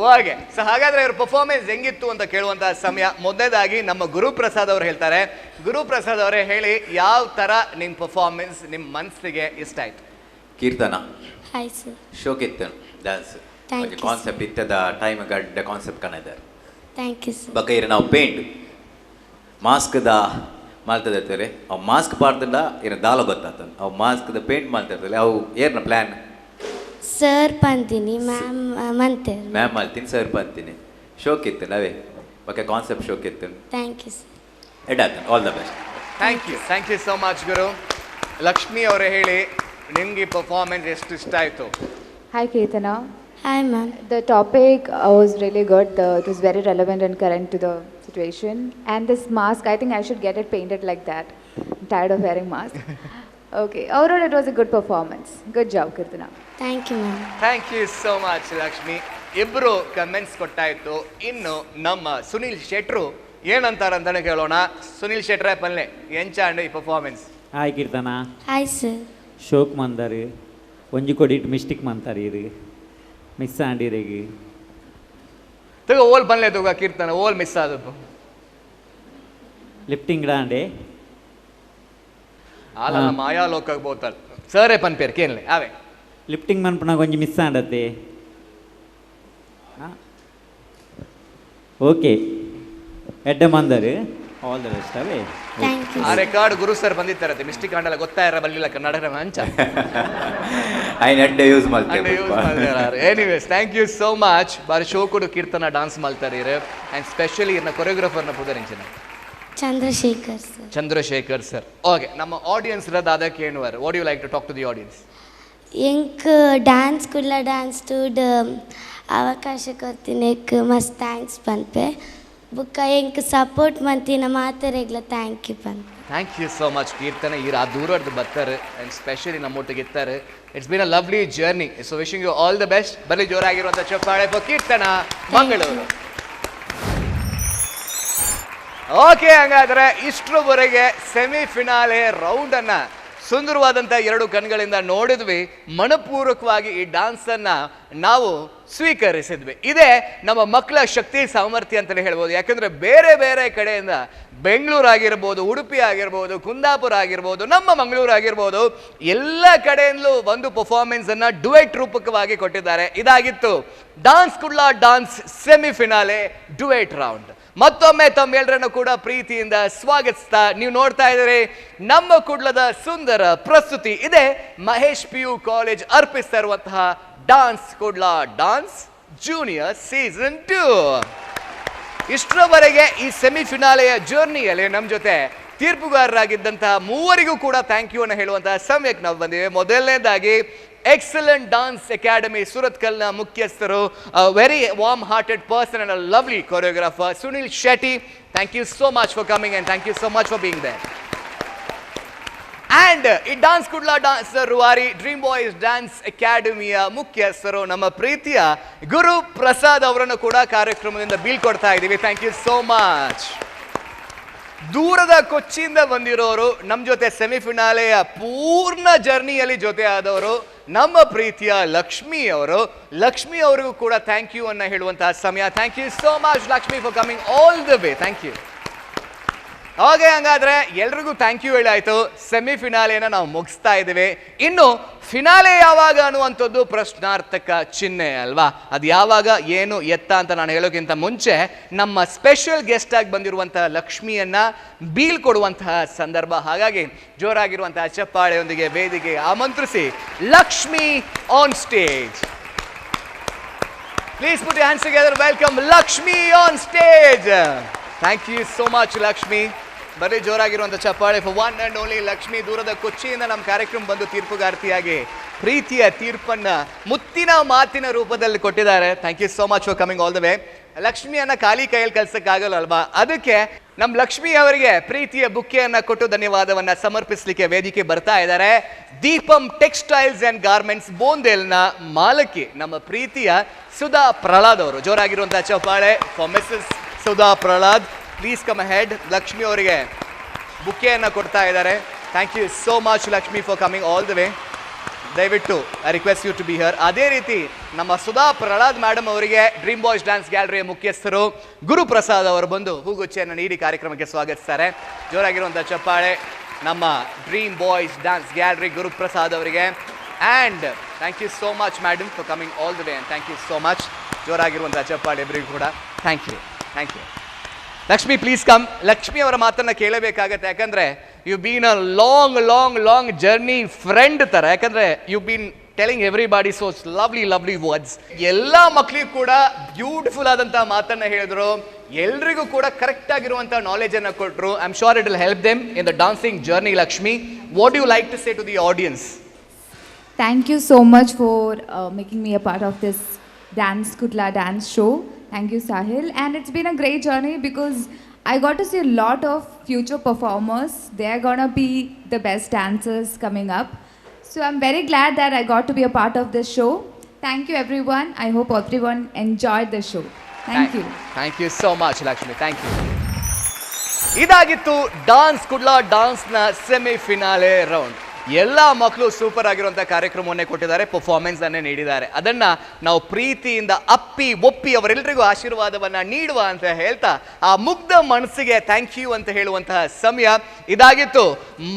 ಹಾಗೆ ಸೊ ಹಾಗಾದ್ರೆ ಇವ್ರ ಪರ್ಫಾರ್ಮೆನ್ಸ್ ಹೆಂಗಿತ್ತು ಅಂತ ಕೇಳುವಂತಹ ಸಮಯ. ಮೊದಲನೇದಾಗಿ ನಮ್ಮ ಗುರುಪ್ರಸಾದ್ ಅವರು ಹೇಳ್ತಾರೆ. ಗುರುಪ್ರಸಾದ್ ಅವರೇ ಹೇಳಿ, ಯಾವ ತರ ನಿಮ್ ಪರ್ಫಾರ್ಮೆನ್ಸ್ ನಿಮ್ಮ ಮನಸ್ಸಿಗೆ ಇಷ್ಟ ಆಯ್ತು? Keerthana hi sir. ಶೋಕಿತ್ತು ಡ್ಯಾನ್ಸ್ ಕಾನ್ಸೆಪ್ಟ್ ಇತ್ತದ ಟೈಮ್ ಗಡ್ಡ ಕಾನ್ಸೆಪ್ಟ್ ಕನ್ನದ ಥ್ಯಾಂಕ್ ಯು ಸರ್. ಬಕ ಇರ ನಾವು ಪೇಂಟ್ ಮಾಸ್ಕ್ದ ಮಾಡ್ತದಿರ್ತಾರೆ. ಅವು ಮಾಸ್ಕ್ ಪಾಡ್ತಂಡ ಇರ ದಾಲ ಗೊತ್ತಾಗ್ತದೆ. ಅವು ಮಾಸ್ಕ್ದ ಪೇಂಟ್ ಮಾಡ್ತಿರ್ತಾರೆ. ಅವು ಏರ್ನ ಪ್ಲ್ಯಾನ್? ಸರ್ ಪಂತೀನಿ, ಮ್ಯಾಮ್ ಮಂತೇರು. ಮ್ಯಾಮ್ ಮಾಡ್ತೀನಿ, ಸರ್ ಪಂತೀನಿ. ಶೋಕಿತ್ತು ಅವೇ ಬಕ ಕಾನ್ಸೆಪ್ಟ್ ಶೋಕಿತ್ತು. Thank you sir. ಎಡಾತ all the best. Thank you so much Guru. Lakshmi ಅವರೇ ಹೇಳಿ, ನಿಮ್ಗೆ ಪರ್ಫಾರ್ಮೆನ್ಸ್ ಎಷ್ಟು ಇಷ್ಟ ಆಯಿತು? Hi Kirtana. Hi ma'am. The topic was really good. It was very relevant and current to the situation. And this mask, I think I should get it painted like that. I'm tired of wearing mask. Okay. Overall, it was a good performance. Good job, Kirtana. Thank you ma'am. Thank you so much Lakshmi. ಇಬ್ಬರು ಕಮೆಂಟ್ಸ್ ಕೊಟ್ಟಾಯಿತು. ಇನ್ನು ನಮ್ಮ ಸುನಿಲ್ ಶೆಟ್ರು ಏನಂತಾರಂತಾನೆ ಕೇಳೋಣ. ಸುನಿಲ್ ಶೆಟ್ರೆ ಪಲ್ಲೆ ಎಂಚಾಂಡ್ ಈ performance. Hi Keerthana. Hi sir. ಶೋಕ್ ಮಂದಾರು ಒಂಜಿ ಕೊಡಿಟ್ಟು ಮಿಸ್ಟೇಕ್ ಮಂತಾರೆ ಇರು ಮಿಸ್ ಆಂಡಿರಿಗೆ ತಗ ಓಲ್ ಬನ್ಲೆ ತಗ ಕೀರ್ತನ ಓಲ್ ಮಿಸ್ ಆದದ್ದು ಲಿಫ್ಟಿಂಗ್ ಡಾಂಡೆ ಆಲ ಮಾಯಾ ಲೋಕಕ್ಕೆ ಬೋತಲ್ ಸರೇ ಪನ್ಪೇರ್ ಕೇನ್ಲೆ ಅವೇ ಲಿಫ್ಟಿಂಗ್ ಮನ್ಪನಾಗ ಒಂಜಿ ಮಿಸ್ ಆಂಡತ್ತೆ. ಓಕೆ ಎಡ್ಡ ಮಂದರು ಆಲ್ ದ ಬೆಸ್ಟ್ ಅವೇ. ಆ ರೆಕಾರ್ಡ್ ಗುರು ಸರ್ ಬಂದಿತ್ತಾರತ್ತೆ ಮಿಸ್ಟೇಕ್ ಆಂಡಲ್ಲ ಗೊತ್ತಾಯಿರ ಬಲ್ಲಿಲ್ಲ ಕನ್ನಡ ಮಂಚ ಯೂಸ್ ಮಾಡ್ತಾರೆ. Anyways thank you so much. ಬಾರಿ ಶೋ ಕೊಡು ಕೀರ್ತನ ಡಾನ್ಸ್ ಮಾಡ್ತಾರೆ ಆ್ಯಂಡ್ ಸ್ಪೆಷಲಿ ಇನ್ನ ಕೊರಿಯೋಗ್ರಾಫರ್ನ ಪುದರಿಂಚಿನ Chandrashekar sir. Chandrashekar sir. Okay ನಮ್ಮ ಆಡಿಯನ್ಸ್ ರದಾದ ಕೇಳುವರು. What you like to talk to the audience? ಎಂಕ್ ಡ್ಯಾನ್ಸ್ ಕುಲ್ಲ ಡ್ಯಾನ್ಸ್ ಟುಡ್ ಅವಕಾಶ ಕೊಡ್ತೀನಿ ಮಸ್ತ್ ಥ್ಯಾಂಕ್ಸ್ ಪನ್ಪೆ ಬುಕ್ಕ ಎಂಕ್ ಸಪೋರ್ಟ್ ಮಂತಿನ ಮಾತರೆಗ್ಲ ಥ್ಯಾಂಕ್ ಯು ಪನ್ಪೆ. Thank you so much Keerthana ಈ ದೂರದ್ದು ಬರ್ತಾರೆ ಆ್ಯಂಡ್ ಸ್ಪೆಷಲಿ ನಮ್ಮೊಟ್ಟಿಗೆ ಇರ್ತಾರೆ. It's been a lovely journey. So wishing you all the best. ಬರೀ ಜೋರಾಗಿರುವಂಥ ಚಪ್ಪಾಳೆ ಫಾರ್ ಕೀರ್ತನ ಮಂಗಳೂರು. ಓಕೆ, ಹಂಗಾದ್ರೆ ಇಷ್ಟರವರೆಗೆ ಸೆಮಿಫಿನಾಲೆ ರೌಂಡನ್ನು ಸುಂದರವಾದಂಥ 2 ಕಣ್ಗಳಿಂದ ನೋಡಿದ್ವಿ. ಮನಪೂರ್ವಕವಾಗಿ ಈ ಡ್ಯಾನ್ಸನ್ನು ನಾವು ಸ್ವೀಕರಿಸಿದ್ವಿ. ಇದೇ ನಮ್ಮ ಮಕ್ಕಳ ಶಕ್ತಿ ಸಾಮರ್ಥ್ಯ ಅಂತಲೇ ಹೇಳ್ಬೋದು. ಯಾಕಂದರೆ ಬೇರೆ ಬೇರೆ ಕಡೆಯಿಂದ ಬೆಂಗಳೂರು ಆಗಿರ್ಬೋದು, ಉಡುಪಿ ಆಗಿರ್ಬೋದು, ಕುಂದಾಪುರ ಆಗಿರ್ಬೋದು, ನಮ್ಮ ಮಂಗಳೂರು ಆಗಿರ್ಬೋದು, ಎಲ್ಲ ಕಡೆಯಿಂದಲೂ ಒಂದು ಪರ್ಫಾರ್ಮೆನ್ಸನ್ನು ಡುಯೆಟ್ ರೂಪಕವಾಗಿ ಕೊಟ್ಟಿದ್ದಾರೆ. ಇದಾಗಿತ್ತು dance Kudla dance semifinale duet round. ಮತ್ತೊಮ್ಮೆ ತಮ್ಮೆಲ್ಲರನ್ನು ಕೂಡ ಪ್ರೀತಿಯಿಂದ ಸ್ವಾಗತಿಸ್ತಾ ನೀವು ನೋಡ್ತಾ ಇದ್ದೀರಿ ನಮ್ಮ ಕುಡ್ಲದ ಸುಂದರ ಪ್ರಸ್ತುತಿ. ಇದೆ ಮಹೇಶ್ PU ಕಾಲೇಜ್ ಅರ್ಪಿಸ್ತಾ ಇರುವಂತಹ dance Kudla dance junior season 2. ಇಷ್ಟರವರೆಗೆ ಈ ಸೆಮಿಫಿನಾಲೆಯ ಜರ್ನಿಯಲ್ಲಿ ನಮ್ಮ ಜೊತೆ ತೀರ್ಪುಗಾರರಾಗಿದ್ದಂತಹ ಮೂವರಿಗೂ ಕೂಡ ಥ್ಯಾಂಕ್ ಯು ಅನ್ನು ಹೇಳುವಂತಹ ಸಮಯಕ್ಕೆ ನಾವು ಬಂದಿವೆ. ಮೊದಲನೇದಾಗಿ ಎಕ್ಸಲೆಂಟ್ ಡಾನ್ಸ್ ಅಕಾಡೆಮಿ ಸುರತ್ಕಲ್ನ ಮುಖ್ಯಸ್ಥರು, very warm hearted person and a lovely choreographer Sunil Shetty. Thank you so much for coming and thank you so much for being there. And ಈ ಡಾನ್ಸ್ ಕುಡ್ಲ ಡಾನ್ಸರ್ ರೂವಾರಿ ಡ್ರೀಮ್ ಬಾಯ್ಸ್ ಡ್ಯಾನ್ಸ್ ಅಕಾಡೆಮಿಯ ಮುಖ್ಯಸ್ಥರು ನಮ್ಮ ಪ್ರೀತಿಯ ಗುರು ಪ್ರಸಾದ್ ಅವರನ್ನು ಕೂಡ ಕಾರ್ಯಕ್ರಮದಿಂದ ಬೀಳ್ಕೊಡ್ತಾ ಇದ್ದೀವಿ. Thank you so much. ದೂರದ ಕೊಚ್ಚಿಯಿಂದ ಬಂದಿರೋರು ನಮ್ಮ ಜೊತೆ ಸೆಮಿಫಿನಾಲೆಯ ಪೂರ್ಣ ಜರ್ನಿಯಲ್ಲಿ ಜೊತೆ ಆದವರು ನಮ್ಮ ಪ್ರೀತಿಯ ಲಕ್ಷ್ಮಿ ಅವರು. ಲಕ್ಷ್ಮಿ ಅವರಿಗೂ ಕೂಡ ಥ್ಯಾಂಕ್ ಯು ಅನ್ನ ಹೇಳುವಂತಹ ಸಮಯ. Thank you so much Lakshmi for coming all the way. Thank you. ಹಾಗೆ ಹಂಗಾದ್ರೆ ಎಲ್ರಿಗೂ ಥ್ಯಾಂಕ್ ಯು ಹೇಳಾಯ್ತು. ಸೆಮಿಫಿನಾಲೆನ ನಾವು ಮುಗಿಸ್ತಾ ಇದ್ದೀವಿ. ಇನ್ನು ಫಿನಾಲೆ ಯಾವಾಗ ಅನ್ನುವಂಥದ್ದು ಪ್ರಶ್ನಾರ್ಥಕ ಚಿಹ್ನೆ ಅಲ್ವಾ? ಅದು ಯಾವಾಗ ಏನು ಎತ್ತ ಅಂತ ನಾನು ಹೇಳೋಕ್ಕಿಂತ ಮುಂಚೆ ನಮ್ಮ ಸ್ಪೆಷಲ್ ಗೆಸ್ಟ್ ಆಗಿ ಬಂದಿರುವಂತಹ ಲಕ್ಷ್ಮಿಯನ್ನ ಬೀಳ್ಕೊಡುವಂತಹ ಸಂದರ್ಭ. ಹಾಗಾಗಿ ಜೋರಾಗಿರುವಂತಹ ಚಪ್ಪಾಳೆಯೊಂದಿಗೆ ವೇದಿಕೆ ಆಮಂತ್ರಿಸಿ Lakshmi on stage. Please put your hands together. Welcome Lakshmi on stage. Thank you so much Lakshmi. ಬರೀ ಜೋರಾಗಿರುವಂಥ ಚಪ್ಪಾಳೆ for one and only Lakshmi. ದೂರದ ಕೊಚ್ಚಿಯಿಂದ ನಮ್ಮ ಕಾರ್ಯಕ್ರಮ ಬಂದು ತೀರ್ಪುಗಾರ್ತಿಯಾಗಿ ಪ್ರೀತಿಯ ತೀರ್ಪನ್ನ ಮುತ್ತಿನ ಮಾತಿನ ರೂಪದಲ್ಲಿ ಕೊಟ್ಟಿದ್ದಾರೆ. Thank you so much for coming all the way. ಲಕ್ಷ್ಮಿಯನ್ನ ಖಾಲಿ ಕೈಯಲ್ಲಿ ಕಳ್ಸಕ್ಕಾಗಲ್ಲ ಅಲ್ವಾ? ಅದಕ್ಕೆ ನಮ್ಮ ಲಕ್ಷ್ಮಿ ಅವರಿಗೆ ಪ್ರೀತಿಯ ಬುಕ್ಕೆಯನ್ನ ಕೊಟ್ಟು ಧನ್ಯವಾದವನ್ನ ಸಮರ್ಪಿಸಲಿಕ್ಕೆ ವೇದಿಕೆ ಬರ್ತಾ ಇದ್ದಾರೆ ದೀಪಂ ಟೆಕ್ಸ್ಟೈಲ್ಸ್ ಅಂಡ್ ಗಾರ್ಮೆಂಟ್ಸ್ ಬೋಂದೇಲ್ನ ಮಾಲಕಿ ನಮ್ಮ ಪ್ರೀತಿಯ ಸುಧಾ ಪ್ರಹ್ಲಾದ್ ಅವರು. ಜೋರಾಗಿರುವಂತಹ ಚಪ್ಪಾಳೆ for Mrs Sudha Prahlad. Please come ahead. Lakshmi ಅವರಿಗೆ ಬುಕ್ಕೆಯನ್ನು ಕೊಡ್ತಾ ಇದ್ದಾರೆ. Thank you so much Lakshmi for coming all the way. ದಯವಿಟ್ಟು I request you to be here. ಅದೇ ರೀತಿ ನಮ್ಮ ಸುಧಾ ಪ್ರಹ್ಲಾದ್ ಮೇಡಮ್ ಅವರಿಗೆ ಡ್ರೀಮ್ ಬಾಯ್ಸ್ ಡ್ಯಾನ್ಸ್ ಗ್ಯಾಲರಿಯ ಮುಖ್ಯಸ್ಥರು ಗುರುಪ್ರಸಾದ್ ಅವರು ಬಂದು ಹೂಗುಚ್ಛೆಯನ್ನು ನೀಡಿ ಕಾರ್ಯಕ್ರಮಕ್ಕೆ ಸ್ವಾಗತಿಸ್ತಾರೆ. ಜೋರಾಗಿರುವಂಥ ಚಪ್ಪಾಳೆ ನಮ್ಮ dream boys dance gallery Guruprasad ಅವರಿಗೆ. And thank you so much madam for coming all the way. And thank you so much. ಜೋರಾಗಿರುವಂಥ ಚಪ್ಪಾಳೆ ಇಬ್ಬರಿಗೂ ಕೂಡ thank you. Thank you. Lakshmi please come. Lakshmi ಅವರ ಮಾತನ್ನು ಕೇಳಬೇಕಾಗತ್ತೆ. ಯಾಕಂದರೆ you been a long long long journey friend ಥರ. ಯಾಕಂದರೆ you been telling everybody so lovely lovely words. ಎಲ್ಲ ಮಕ್ಕಳಿಗೂ ಕೂಡ ಬ್ಯೂಟಿಫುಲ್ ಆದಂಥ ಮಾತನ್ನು ಹೇಳಿದ್ರು. ಎಲ್ರಿಗೂ ಕೂಡ ಕರೆಕ್ಟ್ ಆಗಿರುವಂಥ ನಾಲೆಜನ್ನು ಕೊಟ್ಟರು. I am sure it will help them in the dancing journey. Lakshmi, what you like to say to the audience? Thank you so much for making me a part of this Dance Kudla dance show. Thank you, Sahil. And it's been a great journey because I got to see a lot of future performers. They're gonna be the best dancers coming up. So I'm very glad that I got to be a part of this show. Thank you, everyone. I hope everyone enjoyed the show. Thank you. Thank you so much, Lakshmi. Thank you. ಇದಾಗಿತ್ತು ಡಾನ್ಸ್ ಕುಡ್ಲಾ ಡಾನ್ಸ್ನ ಸೆಮಿಫಿನಾಲೆ ರೌಂಡ್. ಎಲ್ಲ ಮಕ್ಕಳು ಸೂಪರ್ ಆಗಿರುವಂಥ ಕಾರ್ಯಕ್ರಮವನ್ನೇ ಕೊಟ್ಟಿದ್ದಾರೆ, ಪರ್ಫಾರ್ಮೆನ್ಸ್ ಅನ್ನೇ ನೀಡಿದ್ದಾರೆ. ಅದನ್ನ ನಾವು ಪ್ರೀತಿಯಿಂದ ಅಪ್ಪಿ ಒಪ್ಪಿ ಅವರೆಲ್ಲರಿಗೂ ಆಶೀರ್ವಾದವನ್ನ ನೀಡುವ ಅಂತ ಹೇಳ್ತಾ ಆ ಮುಗ್ಧ ಮನಸ್ಸಿಗೆ ಥ್ಯಾಂಕ್ ಯು ಅಂತ ಹೇಳುವಂತಹ ಸಮಯ ಇದಾಗಿತ್ತು.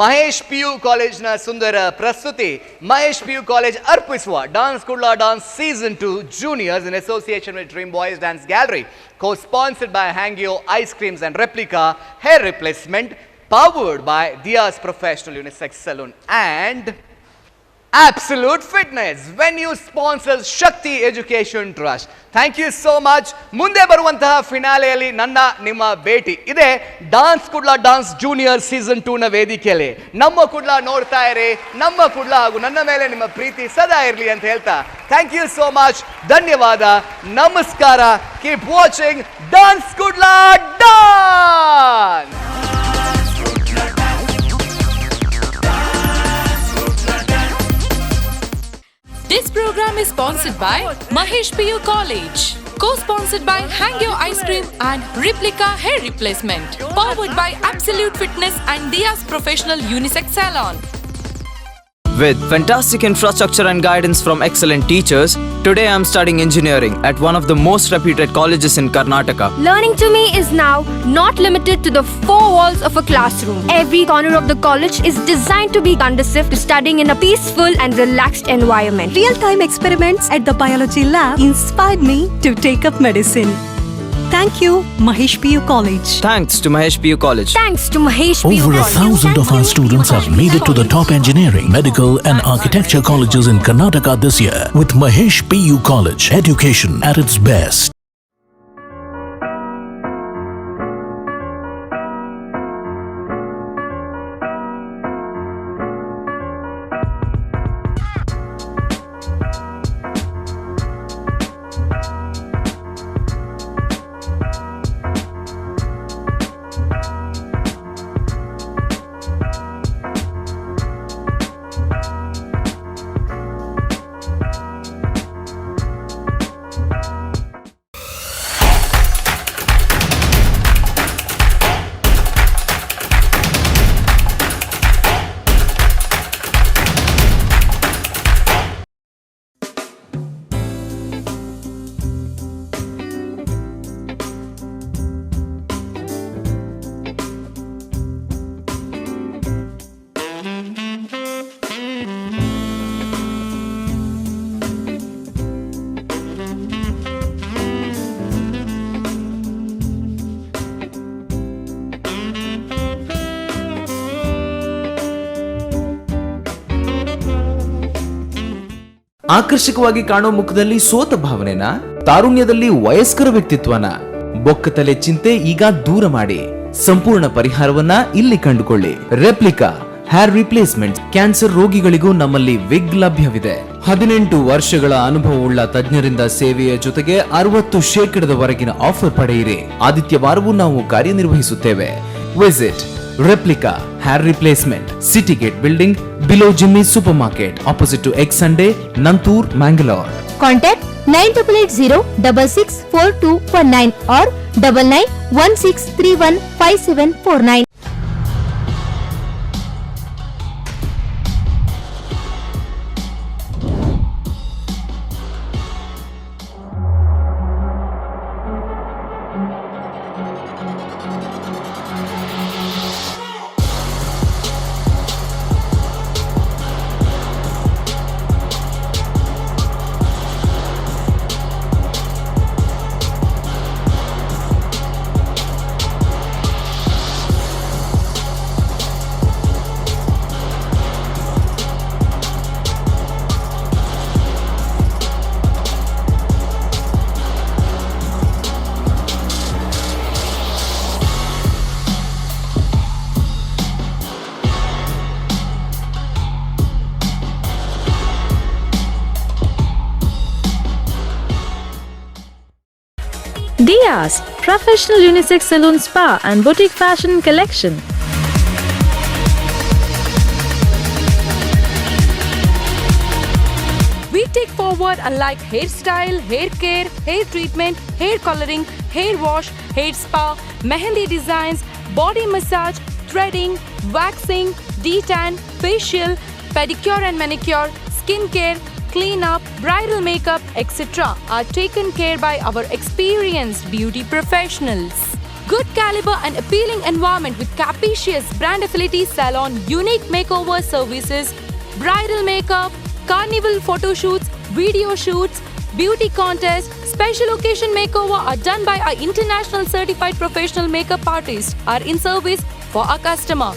ಮಹೇಶ್ PU ಕಾಲೇಜ್ನ ಸುಂದರ ಪ್ರಸ್ತುತಿ. ಮಹೇಶ್ PU ಕಾಲೇಜ್ ಅರ್ಪಿಸುವ dance Kudla dance season 2 juniors in association with dream boys dance gallery, co-sponsored by Hangyo Ice Creams and Replica Hair Replacement, powered by Dia's Professional Unisex Salon and Absolute Fitness. Venue sponsors Shakti Education Trust. Thank you so much. ಮುಂದೆ ಬರುವಂತಹ ಫಿನಾಲೆಯಲ್ಲಿ ನನ್ನ ನಿಮ್ಮ ಭೇಟಿ ಇದೆ dance Kudla dance junior season 2 ನ ವೇದಿಕೆಯಲ್ಲಿ. ನಮ್ಮ ಕುಡ್ಲಾ ನೋಡ್ತಾ ಇರಿ, ನಮ್ಮ ಕುಡ್ಲಾ ಹಾಗೂ ನನ್ನ ಮೇಲೆ ನಿಮ್ಮ ಪ್ರೀತಿ ಸದಾ ಇರಲಿ ಅಂತ ಹೇಳ್ತಾ ಥ್ಯಾಂಕ್ ಯು ಸೋ ಮಚ್. ಧನ್ಯವಾದ, ನಮಸ್ಕಾರ. Keep watching dance Kudla dance. This program is sponsored by Mahesh PU College, co-sponsored by Hangyo Ice Cream and Replica Hair Replacement, powered by Absolute Fitness and Dia's Professional Unisex Salon. With fantastic infrastructure and guidance from excellent teachers, today I am studying engineering at one of the most reputed colleges in Karnataka. Learning to me is now not limited to the four walls of a classroom. Every corner of the college is designed to be conducive to studying in a peaceful and relaxed environment. Real-time experiments at the biology lab inspired me to take up medicine. Thank you, Mahesh PU College. Thanks to Mahesh PU College. Thanks to Mahesh PU Over College. 1,000 of our students have made it to the top engineering, medical and architecture colleges in Karnataka this year with Mahesh PU College. Education at its best. ಆಕರ್ಷಕವಾಗಿ ಕಾಣೋ ಮುಖದಲ್ಲಿ ಸೋತ ಭಾವನೆನ, ತಾರುಣ್ಯದಲ್ಲಿ ವಯಸ್ಕರ ವ್ಯಕ್ತಿತ್ವನ, ಬೊಕ್ಕತಲೆ ಚಿಂತೆ ಈಗ ದೂರ ಮಾಡಿ ಸಂಪೂರ್ಣ ಪರಿಹಾರವನ್ನ ಇಲ್ಲಿ ಕಂಡುಕೊಳ್ಳಿ. Replica hair replacement. ಕ್ಯಾನ್ಸರ್ ರೋಗಿಗಳಿಗೂ ನಮ್ಮಲ್ಲಿ ವಿಗ್ ಲಭ್ಯವಿದೆ. 18 ವರ್ಷಗಳ ಅನುಭವವುಳ್ಳ ತಜ್ಞರಿಂದ ಸೇವೆಯ ಜೊತೆಗೆ 60% ಆಫರ್ ಪಡೆಯಿರಿ. ಆದಿತ್ಯವಾರವೂ ನಾವು ಕಾರ್ಯನಿರ್ವಹಿಸುತ್ತೇವೆ. Visit Replica Hair Replacement, City Gate Building, below Jimmy Supermarket, opposite to Egg Sunday, Nantur, Mangalore. Contact 9880664219 or 9916315749. Dia's Professional Unisex Salon Spa and Boutique Fashion Collection. We take forward unlike hairstyle, hair care, hair treatment, hair coloring, hair wash, hair spa, mehendi designs, body massage, threading, waxing, detan, facial, pedicure and manicure, skincare, cleanup, bridal makeup, etc. are taken care by our experienced beauty professionals. Good caliber and appealing environment with capacious brand affinity salon, unique makeover services, bridal makeup, carnival photo shoots, video shoots, beauty contests, special occasion makeover are done by our international certified professional makeup artists are in service for our customer.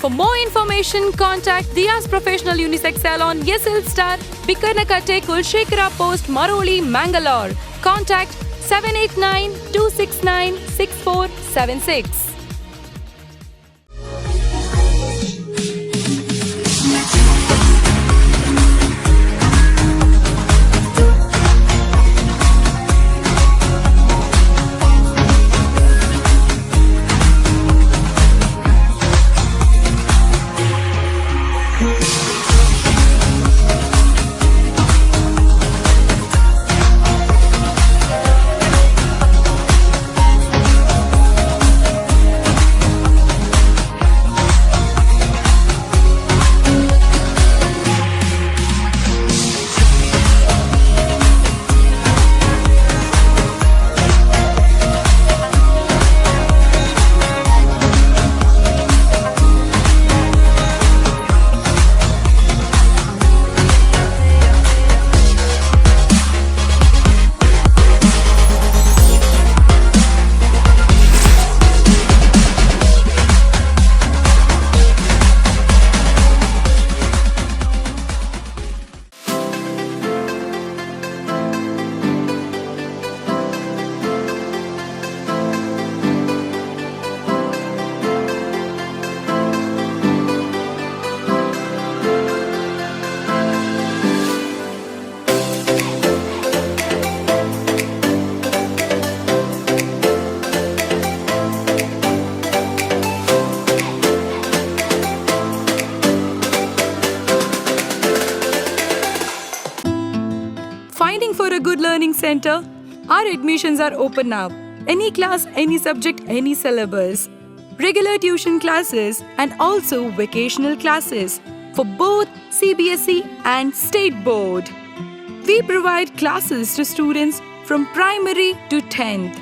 For more information, contact Diya's Professional Unisex Salon, Yesel Star, Bikarnakatte, Kulshekara Post, Maroli, Mangalore. Contact 789-269-6476. Finding for a good learning center? Our admissions are open now. Any class, any subject, any syllabus. Regular tuition classes and also vocational classes for both CBSE and State Board. We provide classes to students from primary to 10th.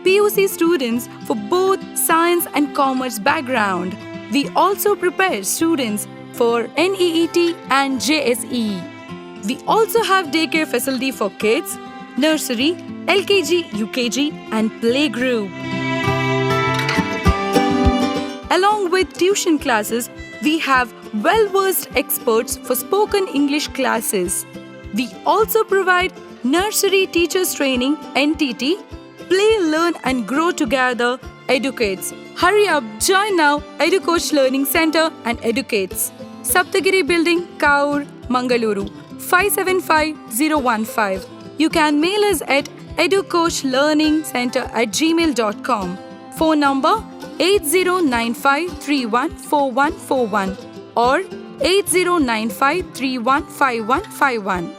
PUC students for both science and commerce background. We also prepare students for NEET and JSE. We also have daycare facility for kids, nursery, LKG, UKG and playgroup. Along with tuition classes, we have well-versed experts for spoken English classes. We also provide nursery teachers training, NTT, Play, Learn and Grow Together, Educates. Hurry up, join now, EduCoach Learning Center and Educates. Saptagiri Building, Kaur, Mangaluru, 575015. You can mail us at educoachlearningcenter@gmail.com. Phone number 8095314141 or 8095315151.